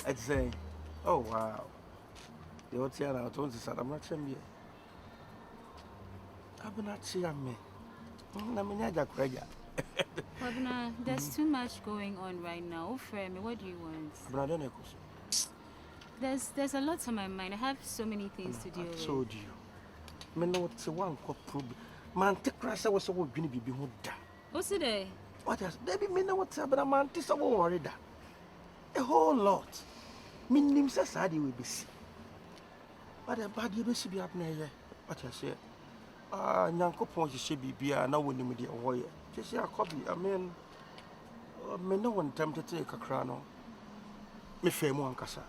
I'd say, oh wow. The hotel I told you, I'm not sure. I'm not sure. Wabna, there's too much going on right now. Frame, what do you want? There's a lot on my mind. I have so many things to deal with. I told you. I know what's one problem. Man, take crash was so going to be good. What's today? What else? Baby, me know what's up, but I'm so worried. A whole lot. Me name says I will be sick. But a bad you be happening here. What I say? Nyanko Ponzi should be a now when you media warrior. Just a copy. I mean, me no one tempted to take a crown. Me fair one cassa.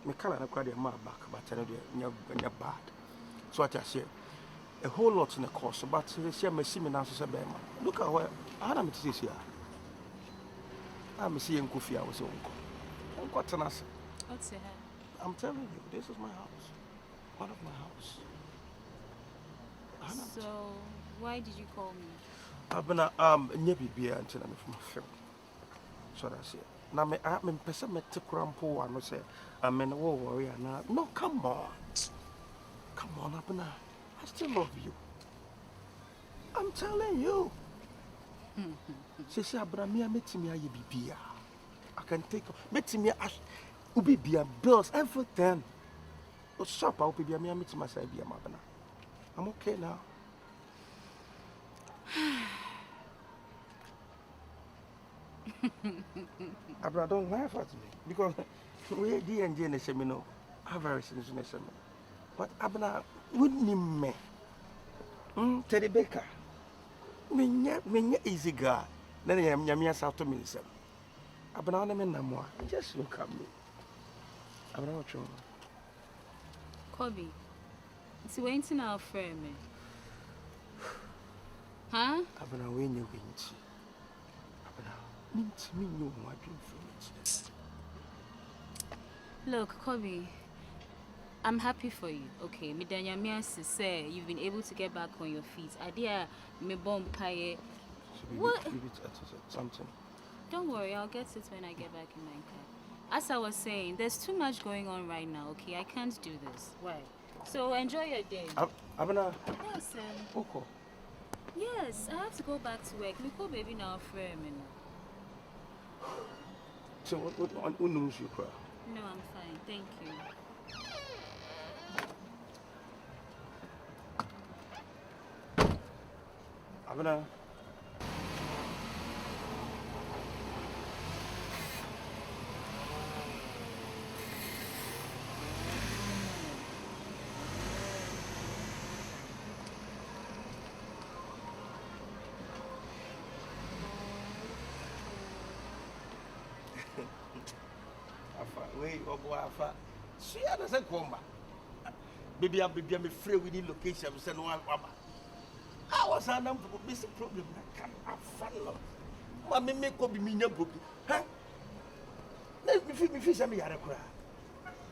Me can't acquire a map back, but I know you're bad. So what I say? A whole lot in the course, but they say me see me now as a bear. Look at where I am this here. I'm seeing Kofi. I was what's an answer? What's it? I'm telling you, this is my house. One of my house. So, why did you call me? I've been never be until I'm from a film. So that's it. Now, I'm in person met to Crampo and say, I'm in a war warrior now. No, come on. Come on, Abena. I still love you. I'm telling you. She said, Abena, meet me, I be. I can take meet me as Ubi bills, everything. But shop, I'll be me, meet myself, be a Abena. I'm okay now. Abra, don't laugh at me because we D&J in the seminar, have very serious in the seminar. But Abra, wouldn't me? Teddy Baker. Me easy guy. Then I am Yamia South to me. Abra, I'm in Namwa. Just look at me. Abra, what's wrong? Kobby, it's waiting our frame. Huh? Abra, when you win. Means me no more dream Look, Kobby, I'm happy for you. Okay, me Danya Mias say you've been able to get back on your feet. Idea me bomb pie. What? Something. Don't worry, I'll get it when I get back in my car. As I was saying, there's too much going on right now. Okay, I can't do this. Why? So enjoy your day. Abana. Yes, Oko. Yes, I have to go back to work. Me call baby now frame. So what knows you cry? No, I'm fine. Thank you. Abana. Wait, Afa. See, I doesn't come back. Baby, I'm free within location. I'm one. I was a number of basic problem. I can't have fun. Mammy make Kobby me book. Huh? Let me feel me fish and me a cry.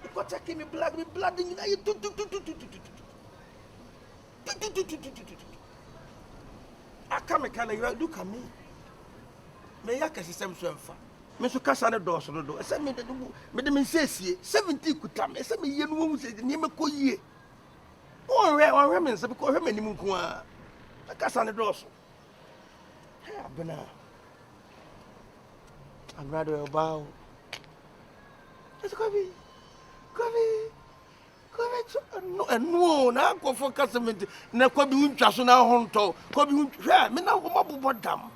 Because taking me blood, in you. I come and look at me. May I can see some fun. Mr. Cassandra Dawson, I said, Madame says, 70 could come. I said, me, you know, said the name of Koye. Oh, remnants of her many Mukua. Cassandra Dawson. Bena. I'd rather bow. It's Kobby. no, na go for customer na Kobby untwa so na honto. Kobby untwa, me na go mabobọ dam.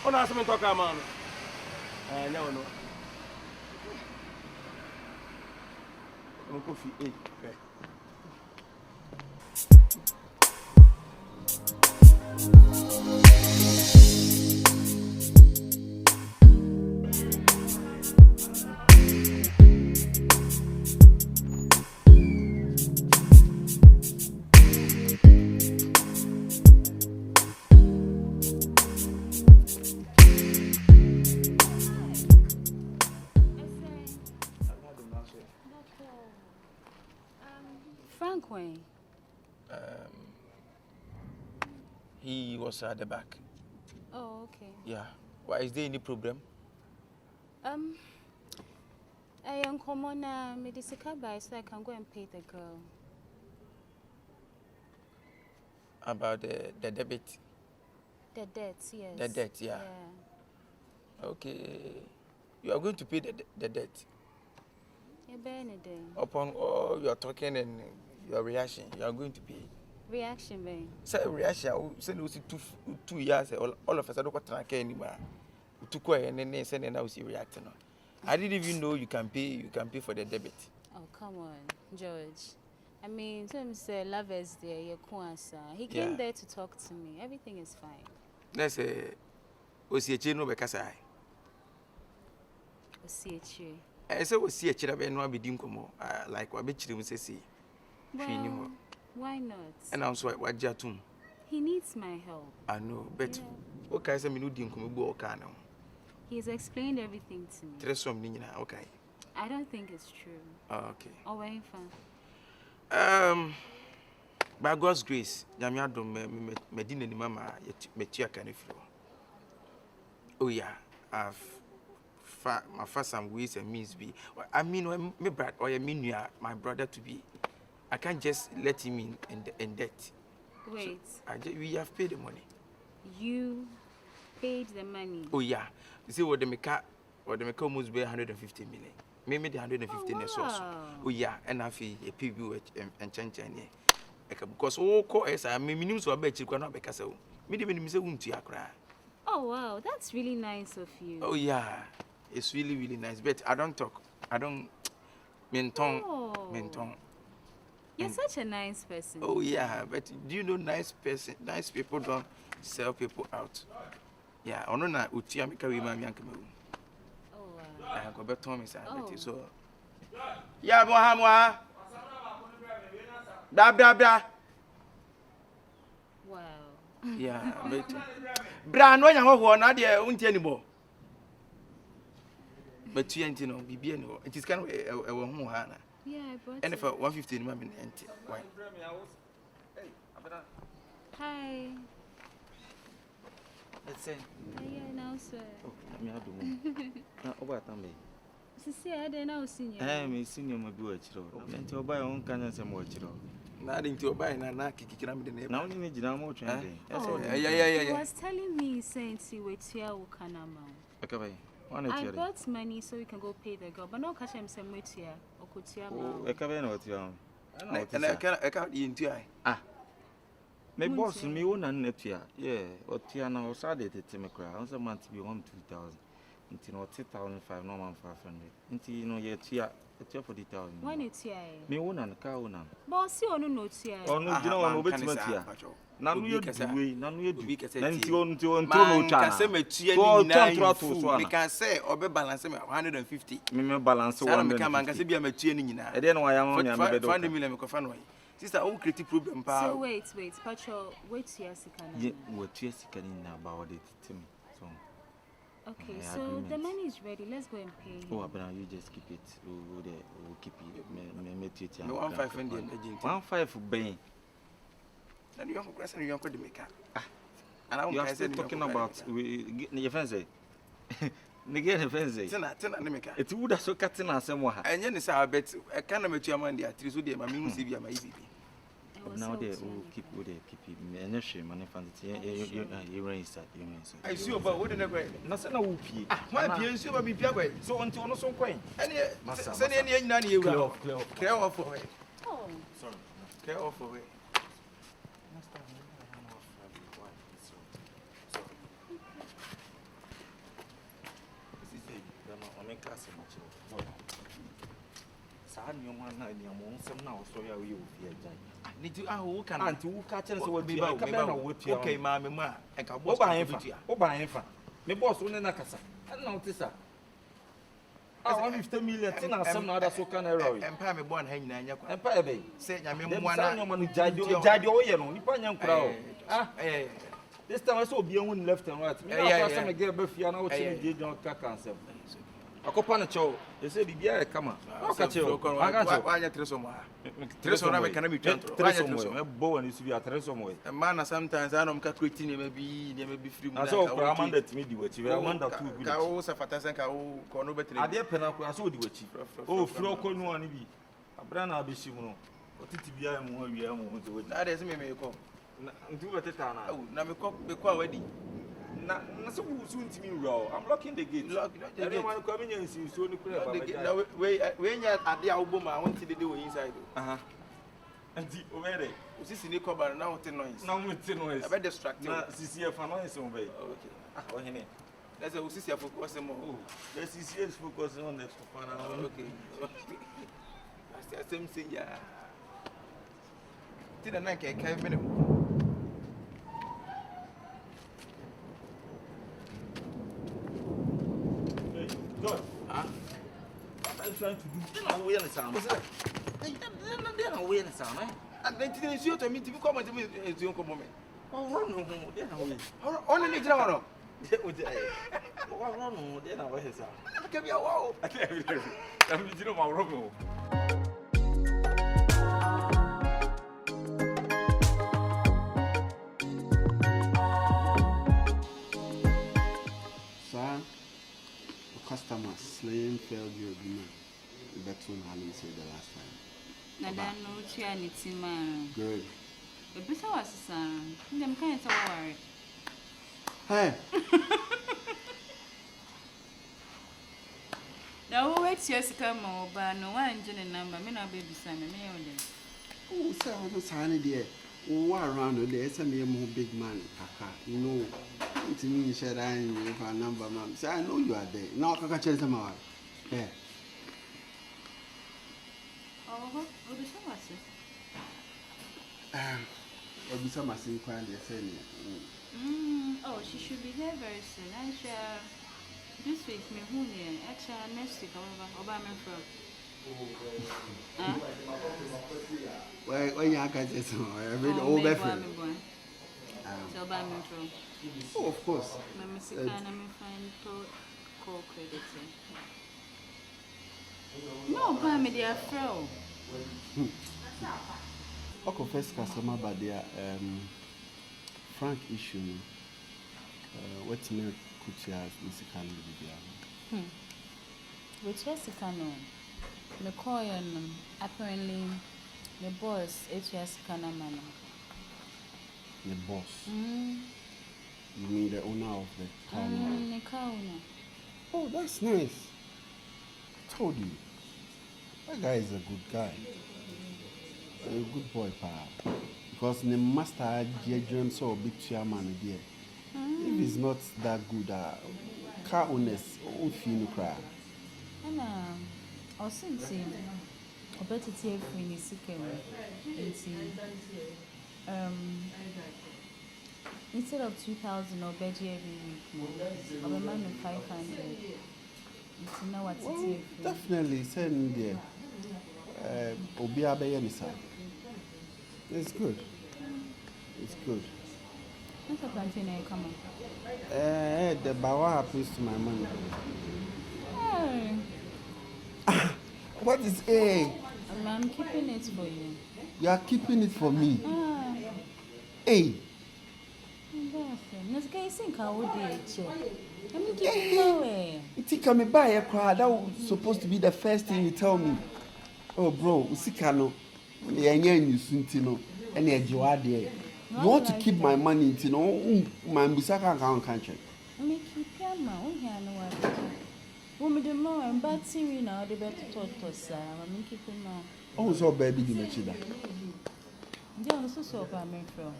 Ona asem to ka ma no. Nya wono. Kofi Frank Wayne. He was at the back. Oh, okay. Yeah. Why is there any problem? I am common medical buy so I can go and pay the girl. About the debit. The debt, yes. The debt, yeah. Okay. You are going to pay the debt. Upon all your talking and your reaction, you are going to pay. Reaction, babe. Say reaction. Say no, 2 years. All of us, I don't want to care anymore. To go and then send and now see reacting. I didn't even know you can pay. You can pay for the debit. Oh come on, George. I mean, to him say love is there. You're he came there to talk to me. Everything is fine. Let's say, Osiechi no bekasa. Osiechi. I say Osiechi na be no abedi nkomo. Like wa be chiri mu sesi. Well, why not? And I'm so what jatum. He needs my help. I know, but okay, say me no di nkomo bu oka na. He's explained everything to me. Tresom ni nyina, okay. I don't think it's true. Oh, okay. Oh, where fun? By God's grace, Nyame adom me di na ni mama metua kan ifro. Oh yeah, I've some ways and means be. I mean, my brother or my brother to be. I can't just let him in debt. Wait. So we have paid the money. You paid the money? Oh yeah. You see what the make almost be 150 million. Maybe the 150 wow. Oh yeah, and I feel a PB and change because all cause I mean so I bet you cannot because me the oh wow, that's really nice of you. Oh yeah. It's really nice. But I don't talk. I don't menton. You're such a nice person. Oh yeah, but do you know nice people don't sell people out. Yeah, I know na utia mika we mami anke mewu. Oh wow. I go beton me say so. Yeah, mohamwa. Da. Wow. Yeah, but bra no nya ho na de unti animo. But you ain't no BB no. It is kind of a home hana. Yeah, I brought and for 150 no me empty. Why? Hi. Let's say. Yeah, now sir. Oh, me adu. Na oba tambe. Sisi I dey now senior. Me senior ma bi wa chiro. Enti oba yon kanya se mo chiro. Na de nti oba na kikikira me de na. Na oni ne gina mo twen de. Yeah. He was telling me saying si wetia wo kana ma. Okay, I brought money so we can go pay the girl, but no catch him some wetia okutia ma. Ekabe na otia. I can't into ah. Me boss me wona na tua. Yeah, otia na osade tete me kra. On say month be 1-2,000. Nti no 2,500 no man 500. Nti no ye tua 40,000. When you tia? Me wona na ka wona. But see onu no tia. Onu gina wona obetima tia. Na no ye duwe, na no ye du. Na nti on no twa. Can say me tia ni na. Me can say obe balance me 150. Me balance 150. Can say bia me tia ni nyina. E dey no ya mo me be do. 500 million me ko fa no. Sister, I will create a problem. So wait, Patricia, wait to your second. Yeah, what you second about it to me. So. Okay, so the money is ready. Let's go and pay. Oh, but now you just keep it. We'll keep it. Me treat you. 1,500 1,500 Ben. And you are going to make up. And you are still talking about your friends. Nigga fence. It's would have so cutting us somewhere. And then I bet I can't make your money at 3 so dear. My music be my easy. now they will keep it. And you shame and if you raise that. I see about what in a way. Nothing a whoopee. My peers, you will be piagway. So until no so quaint. And send any nanny you will. Care off away. Oh, Sorry. Care off away. Need to who can who catch us what be about okay, mamma, and can walk by him. Oh, by him. Me boss on a casa. I notice that. I want 50 million and some other so can error. And pay me one hanging and pay me. Say, I mean, one man Jadio, Nippon crowd. Ah, this time I saw beyond left and right. I get Buffiano, did not cack answer. A copanacho, they say, Bia, come on. I'll catch you. I got you. Tresor can be Tresor, a bow and is to be a Tresor. A man sometimes I don't calculate maybe free. I saw Ramanda to me, which you are one of 2 good. I was a Fatasanka, Cornobet. I dare Penaka, I saw the witch. Oh, Flo Cornuani, a brand I'll be Simono. What did you be a more young woman? That is me, may come. Do at the time. Oh, now be quite ready. Not so soon to me, raw. I'm locking the gate. Everyone coming in and see so the crap. When you're at the album, I want to do inside. And the already. This is in the cover now with noise. Now with noise. I'm distracted. CCF for noise on way. Okay. That's a CCF focus more. The CCF focus on that. Okay. I said, same thing, yeah. Till the night, I can't minute. Good. I'm trying to do awareness sound. They're not awareness sound, eh? And then today is your time to come and meet a young moment. Oh, run, they're not away. Only the drama. Run, they're not away. I can't be a wow. I can't be there. I'm the my room. Customers slaying failed your agreement. That's what Ali said the last time. Nada no charity man. Good. But before was son, them kind of worried. Hey. Now wait years to come over, but no one in number. Me no baby son, me oh, sir, I'm not signing there. Oh, around there, some more big man, Kaka. You know, to me, said I if a number, ma'am. Say, I know you are there. Now, Kaka, change them out. Yeah. Oh, what the show was it? Or be some machine quite the same. Oh, she should be there very soon. I shall this week, me who near. Actually, next week, over my friend. When you can say so, I read all my friend. Oh, of course. My Mr. Can find call credit. No, buy me their fro. Okay, first customer, but their frank issue. What's me could you ask Mr. Can Which is the canon? The coin apparently the boss HS Kanamana. The boss? You mean the owner of the town? The owner. Oh, that's nice. I told you. That guy is a good guy. A good boy, pal. Because the master Jadron saw a big chairman there. If he's not that good, car owners won't feel no cry. And or since I better take for any second instead of 2,000 or better every week, or a man of 500. You know what well, definitely send there. Obiabeyanisa. It's good. It's good. What's a plantain come on? The bawa happens to my money. What is A? I'm keeping it for you. You are keeping it for me? A. Let's get think I would check. I'm keeping away. You think I'm buy a car? That was supposed to be the first thing you tell me. Oh, bro, Usikano. Yeah, you soon to know. And you are there. You want to keep my money, you know, my Busaka account country. Make you piano, woman, the more and bad series now, the better to sir. I mean, keep him on. Oh, so baby, you mentioned that. They also saw by me from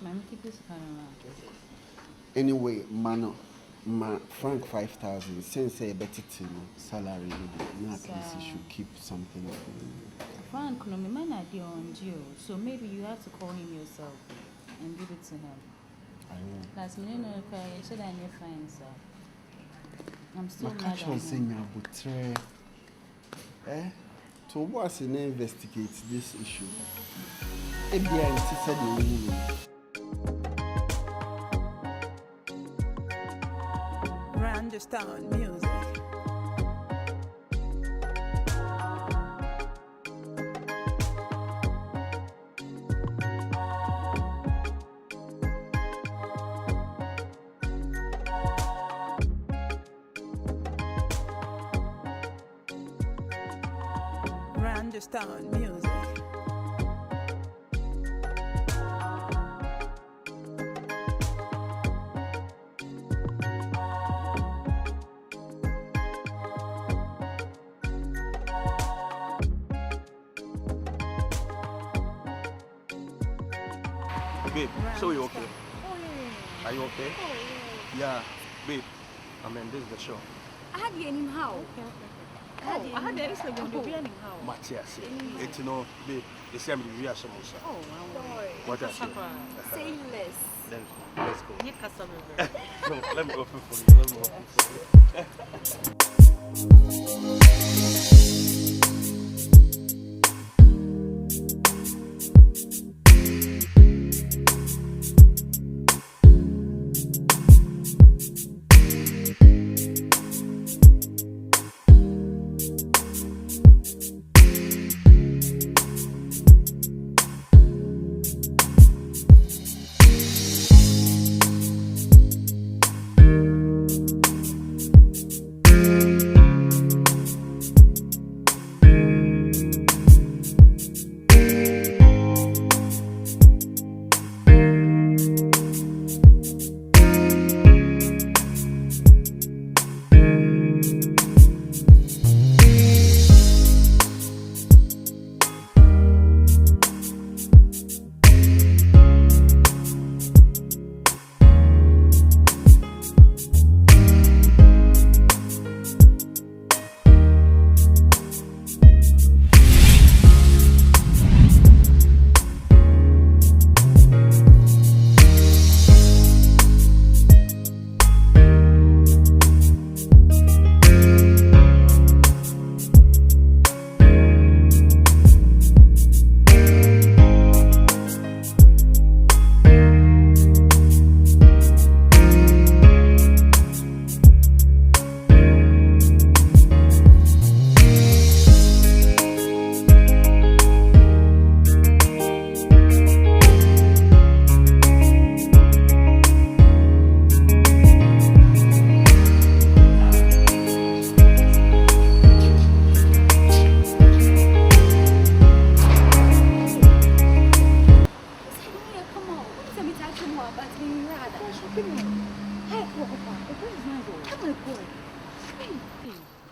my keep this kind of. Anyway, man, my frank 5,000 since a better salary, not at least you should keep something. Frank, no, my man idea on you, so maybe you have to call him yourself and give it to him. I will. Last minute, no, I said I knew fine, sir. I'm still My mad catch on saying so what's in investigate this issue? ABI said Understand music. Understand music. Babe, so you okay? Oh, yeah. Are you okay? Oh, Yeah, babe. I mean, this is the show. I had you in how? I had there is like going to be in how? Matthias, it's no, babe. The same with you, Samosa. Oh, wow. What I say? Say less. Then let's go. You customer. No, let me open for you. Let me open for you.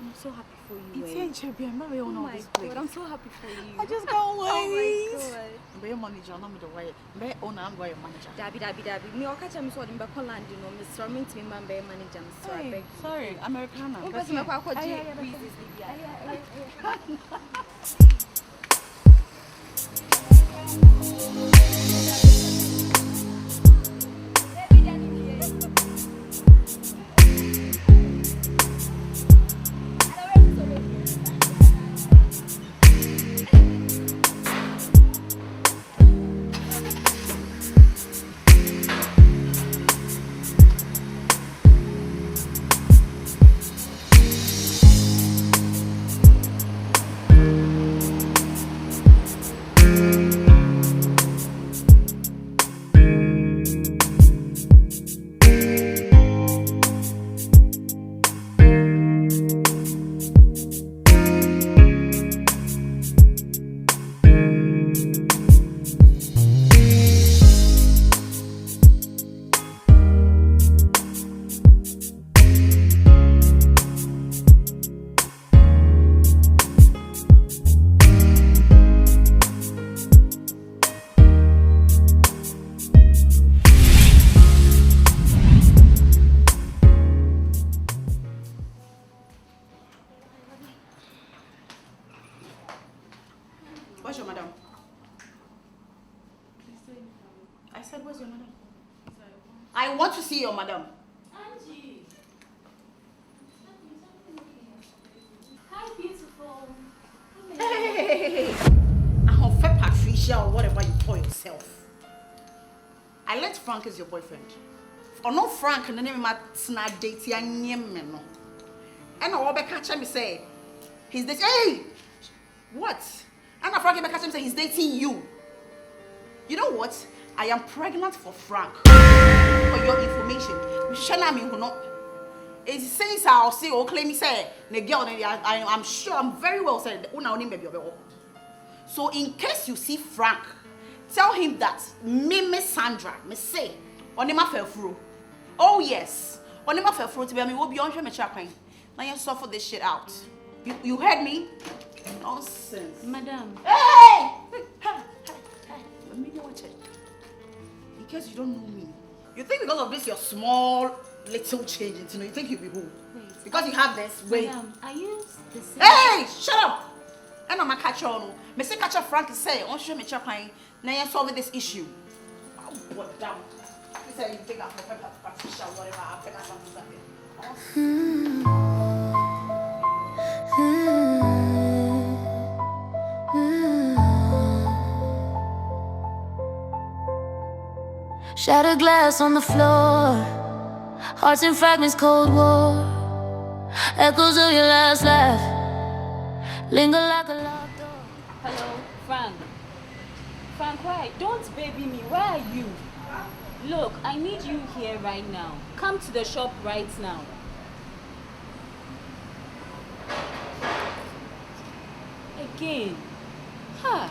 I'm so happy for you. It's oh my God, I'm so happy for you. I just can't wait. Oh my God. Be your manager, not me the way. Be owner, I'm going manager. Dabi. Me okacha me so the mbako land, you know, me strumming to me man be manager. So I beg. Sorry, Americana. Oh, but me kwa je. Where's your madam? I said, where's your madam? I want to see your madam. Angie. Hi, beautiful. Hey! Ahuofe Patricia or whatever you call yourself. I let Frank as your boyfriend. Or no Frank and the name of my snap date ya nyemeno. And I will catch him say he's dating. Hey! What? And Frank will catch him say he's dating you. You know what? I am pregnant for Frank. For your information. It says I'll say or claim me say the girl I'm sure I'm very well said so in case you see Frank, tell him that me Sandra me say onima fell through. Oh yes, onima fell through to be me will be on me chaplain. Now you suffer this shit out. You heard me? Nonsense. Madam. Hey! Let me watch it. In case you don't know me, you think because of this your small little change into you think you'll be who? Wait. Because you have this way. Madam, are you the same? Hey! Shut up! And I'm a catcher on. Me say catcher Frank is say on show me chaplain. Now you're solving this issue. Oh, what damn. You say you think I'm Patricia or whatever, I'll figure something. Shattered glass on the floor, hearts in fragments, cold war. Echoes of your last laugh linger like a locked door. Hello, Frank. Frank, why? Don't baby me. Where are you? Look, I need you here right now. Come to the shop right now. Again. Huh.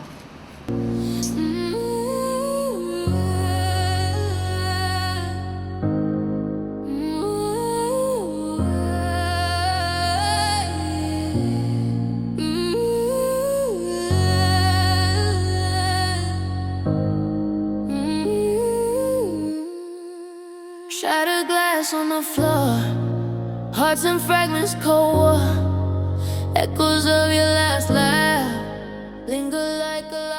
Shattered glass on the floor, hearts in fragments, cold war. Echoes of your last laugh linger like a